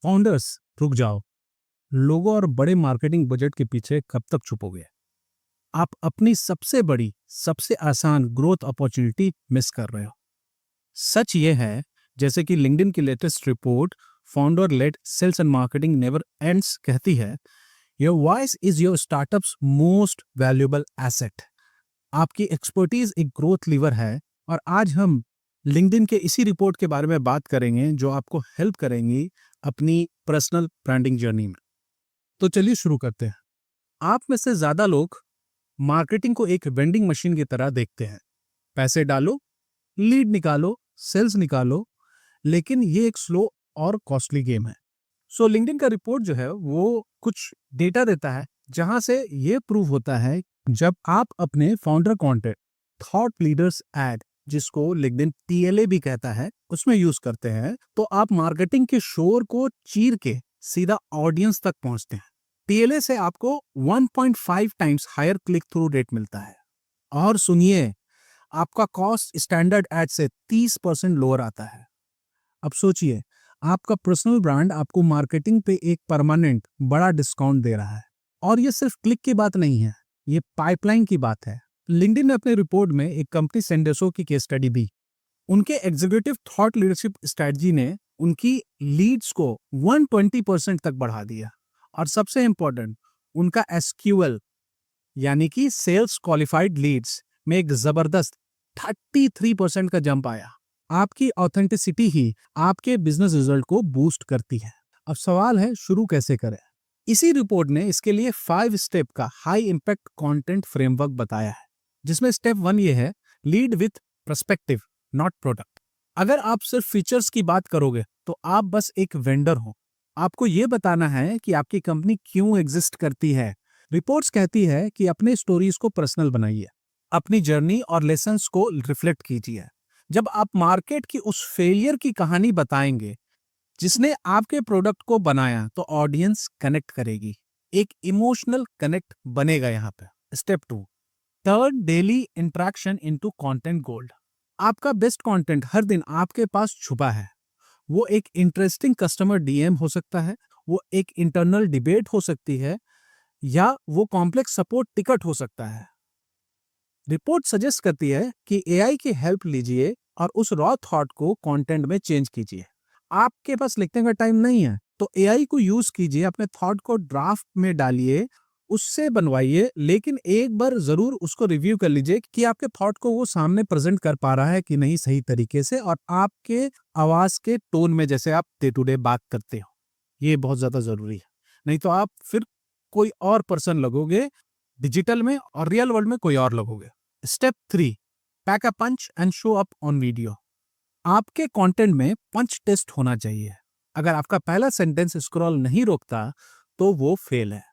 Founders, रुक जाओ। लोगों और बड़े मार्केटिंग बजट के पीछे कब तक छुपोगे? आप अपनी सबसे बड़ी, सबसे आसान ग्रोथ अपॉर्चुनिटी मिस कर रहे हो। सच ये है, जैसे कि लिंक्डइन की latest report founder led sales and marketing never ends कहती है, your voice is your startups most valuable asset. आपकी एक्सपर्टीज एक ग्रोथ लीवर है, और आज हम लिंक्डइन के इसी रिपोर्ट के बारे में बात करेंगे जो आपको हेल्प करेंगी अपनी पर्सनल ब्रांडिंग जर्नी में। तो चलिए शुरू करते हैं। आप में से ज्यादा लोग मार्केटिंग को एक वेंडिंग मशीन की तरह देखते हैं। पैसे डालो, लीड निकालो, सेल्स निकालो, लेकिन ये एक स्लो और कॉस्टली गेम है। सो लिंक्डइन का रिपोर्ट जो है वो कुछ डेटा देता है जहां से ये प्रूव होता है, जब आप अपने founder content, thought leaders ad, जिसको लिंक्डइन टीएलए भी कहता है, उसमें यूज करते हैं, तो आप मार्केटिंग के शोर को चीर के सीधा ऑडियंस तक पहुंचते हैं। टीएलए से आपको 1.5 times higher click through rate मिलता है। और सुनिए, आपका कॉस्ट स्टैंडर्ड एड से 30% लोअर आता है। अब सोचिए, आपका पर्सनल ब्रांड आपको मार्केटिंग पे एक परमानेंट बड़ा डिस्काउंट दे रहा है। और ये सिर्फ क्लिक की बात नहीं है, ये पाइपलाइन की बात है। लिंक्डइन ने अपने रिपोर्ट में एक कंपनी सेंडेसो की केस स्टडी दी। उनके एग्जीक्यूटिव थॉट लीडरशिप स्ट्रेटजी ने उनकी लीड्स को 120% तक बढ़ा दिया। और सबसे इंपॉर्टेंट, उनका एसक्यूएल यानी कि सेल्स क्वालिफाइड लीड्स में एक जबरदस्त 33% का जंप आया। आपकी ऑथेंटिसिटी ही आपके बिजनेस रिजल्ट को बूस्ट करती है। अब सवाल है, शुरू कैसे करें? इसी रिपोर्ट ने इसके लिए 5 स्टेप का हाई इंपैक्ट कंटेंट फ्रेमवर्क बताया है, जिसमें स्टेप 1 ये है, lead with perspective not product. अगर आप सिर्फ फीचर्स की बात करोगे तो आप बस एक वेंडर हो। आपको यह बताना है कि आपकी कंपनी क्यों एग्जिस्ट करती है। रिपोर्ट्स कहती है कि अपने स्टोरीज को पर्सनल बनाइए, अपनी जर्नी और लेसन्स को रिफ्लेक्ट कीजिए। जब आप मार्केट की उस फेलियर की कहानी बताएंगे जिसने आपके प्रोडक्ट को बनाया, तो ऑडियंस कनेक्ट करेगी, एक इमोशनल कनेक्ट बनेगा। यहाँ पे step 2, turn daily interaction into content gold. आपका बेस्ट कंटेंट हर दिन आपके पास छुपा है। वो एक इंटरेस्टिंग कस्टमर डीएम हो सकता है, वो एक इंटरनल डिबेट हो सकती है, या वो कॉम्प्लेक्स सपोर्ट टिकट हो सकता है। रिपोर्ट सजेस्ट करती है कि एआई की हेल्प लीजिए और उस रॉ थॉट को कंटेंट में चेंज कीजिए। आपके पास लिखने का टाइम नहीं है तो एआई को यूज कीजिए, अपने थॉट को ड्राफ्ट में डालिए, उससे बनवाइए, लेकिन एक बार जरूर उसको रिव्यू कर लीजिए कि आपके थॉट को वो सामने प्रेजेंट कर पा रहा है कि नहीं सही तरीके से, और आपके आवाज के टोन में, जैसे आप डे टू डे बात करते हो। ये बहुत ज्यादा जरूरी है, नहीं तो आप फिर कोई और पर्सन लगोगे डिजिटल में और रियल वर्ल्ड में कोई और लगोगे। Step 3, pack a punch and show up on video. आपके कंटेंट में पंच टेस्ट होना चाहिए। अगर आपका पहला सेंटेंस स्क्रॉल नहीं रोकता तो वो फेल है।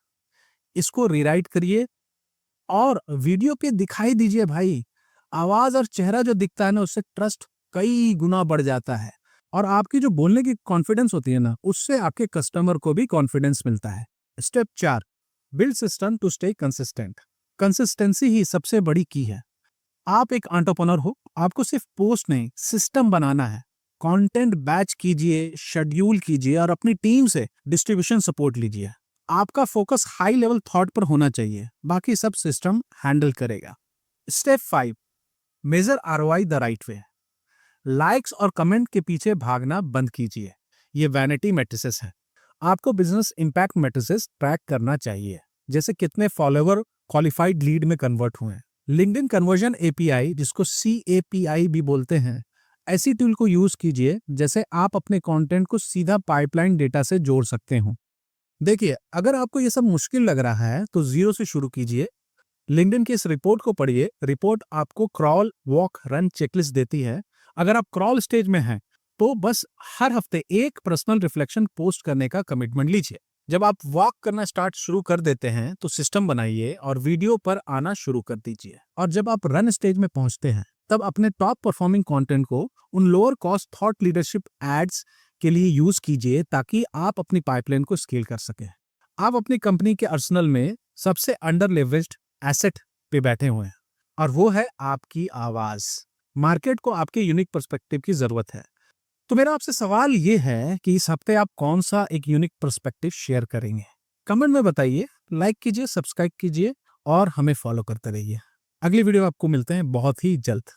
इसको रीराइट करिए और वीडियो पे दिखाई दीजिए भाई। आवाज और चेहरा जो दिखता है ना, उससे ट्रस्ट कई गुना बढ़ जाता है, और आपकी जो बोलने की कॉन्फिडेंस होती है ना, उससे आपके कस्टमर को भी कॉन्फिडेंस मिलता है। Step 4, build system to stay consistent. Consistency ही सबसे बड़ी की है। आप एक एंटरप्रेन्योर हो, आपको सिर्फ पोस्ट नहीं, सिस्टम बनाना है। कंटेंट बैच कीजिए, शेड्यूल कीजिए और अपनी टीम से डिस्ट्रीब्यूशन सपोर्ट लीजिए। आपका फोकस हाई लेवल थॉट पर होना चाहिए, बाकी सब सिस्टम हैंडल करेगा। Step 5, measure ROI the right way. Likes और कमेंट के पीछे भागना बंद कीजिए, ये वैनिटी मैट्रिसेस है। आपको बिजनेस इंपैक्ट मैट्रिसेस ट्रैक करना चाहिए, जैसे कितने फॉलोवर क्वालिफाइड लीड में कन्वर्ट हुए हैं। लिंक्डइन कन्वर्जन एपीआई, जिसको CAPI भी बोलते हैं, ऐसी टूल को यूज कीजिए जैसे आप अपने कंटेंट को सीधा पाइपलाइन डेटा से जोड़ सकते हो। देखिए, अगर आपको ये सब मुश्किल लग रहा है तो जीरो से शुरू कीजिए। लिंक्डइन की इस रिपोर्ट को पढ़िए। रिपोर्ट आपको क्रॉल, वॉक, रन चेकलिस्ट देती है। अगर आप क्रॉल स्टेज में हैं तो बस हर हफ्ते एक पर्सनल रिफ्लेक्शन पोस्ट करने का कमिटमेंट लीजिए। जब आप वॉक करना शुरू कर देते हैं तो सिस्टम बनाइए और वीडियो पर आना शुरू कर दीजिए। और जब आप रन स्टेज में पहुंचते हैं तब अपने टॉप परफॉर्मिंग कंटेंट को उन lower cost thought leadership ads के लिए यूज कीजिए, ताकि आप अपनी पाइपलाइन को स्केल कर सकें। आप अपनी कंपनी के अर्सनल में सबसे अंडर लेवरेज्ड एसेट पे बैठे हुए हैं, और वो है आपकी आवाज। मार्केट को आपके यूनिक पर्सपेक्टिव की जरूरत है। तो मेरा आपसे सवाल ये है कि इस हफ्ते आप कौन सा एक यूनिक पर्सपेक्टिव शेयर करेंगे? कमेंट में बताइए, लाइक कीजिए, सब्सक्राइब कीजिए और हमें फॉलो करते रहिए। अगली वीडियो आपको मिलते हैं बहुत ही जल्द।